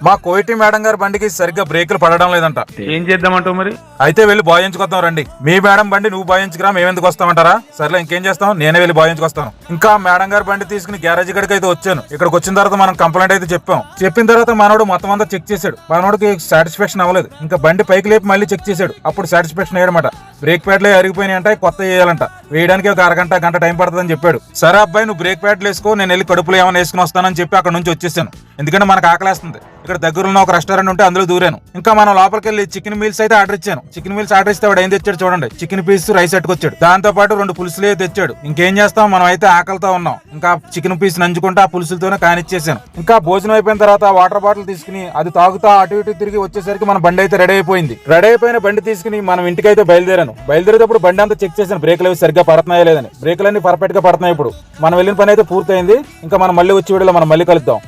మా కోయిటి మేడం గారి బండికి సరిగ్గా బ్రేకులు పడడం లేదంట. ఏం చేద్దామంటావు మరి? అయితే వెళ్ళి బాయించుకొద్దాం రండి. మీ మేడం బండి నువ్వు బాయించుకురా, మేమెందుకు వస్తామంటారా? సర్లే ఇంకేం చేస్తాం, నేనే వెళ్ళి బాయించుకొస్తాను. ఇంకా మేడం గారి బండి తీసుకుని గ్యారేజ్ గడికి అయితే వచ్చాను. ఇక్కడికి వచ్చిన తర్వాత మనం కంప్లైంట్ అయితే చెప్పాం. చెప్పిన తర్వాత మనోడు మొత్తం అంతా చెక్ చేశాడు. మనోడికి సాటిస్ఫాక్షన్ అవ్వలేదు. ఇంకా బండి పైకి లేపి మళ్ళీ చెక్ చేశాడు. అప్పుడు సాటిస్ఫాక్షన్ అయ్యాడనమాట. బ్రేక్ ప్యాడ్లే అరిగిపోయినాయి అంట, కొత్త వేయాలంట. వేయడానికి ఒక గంట టైం పడుతుందని చెప్పాడు. సరే అబ్బాయి నువ్వు బ్రేక్ ప్యాడ్లు వేసుకో, నేను వెళ్ళి కడుపులో ఏమైనా వేసుకుని వస్తానని చెప్పి అక్కడ నుంచి వచ్చేసాను. ఎందుకంటే మనకు ఆకలేస్తుంది. ఇక్కడ దగ్గరలో ఒక రెస్టారెంట్ ఉంటే అందులో దూరాను. ఇంకా మనం లోపలికి వెళ్ళి చికెన్ మీల్స్ అయితే ఆర్డర్ ఇచ్చాను. చికెన్ మీల్స్ ఆర్డర్ ఇస్తే వాడు ఏం తెచ్చాడు చూడండి, చికెన్ పీస్ రైస్ అట్టుకొచ్చాడు. దాంతో పాటు 2 పులుసులే తెచ్చాడు. ఇంకేం చేస్తాం, మనం అయితే ఆకలితో ఉన్నాం. ఇంకా చికెన్ పీస్ నంచుకుంటా ఆ పులుసులతోనే కానిచ్చేసాను. ఇంకా భోజనం అయిపోయిన తర్వాత వాటర్ బాటిల్ తీసుకుని అది తాగుతా అటు ఇటు తిరిగి వచ్చేసరికి మన బండి అయితే రెడీ అయిపోయింది. రెడీ అయిపోయిన బండి తీసుకుని మనం ఇంటికి అయితే బయలుదేరాను. బయలుదేరేటప్పుడు బండి అంతా చెక్ చేశాను, బ్రేకులు అవి సరిగ్గా పడుతున్నాయా లేదని. బ్రేకులన్నీ పర్ఫెక్ట్ గా పడుతున్నాయి. ఇప్పుడు మనం వెళ్ళిన పని అయితే పూర్తయింది. ఇంకా మనం మళ్ళీ వచ్చి వీడియోలో మనం మళ్ళీ కలుద్దాం.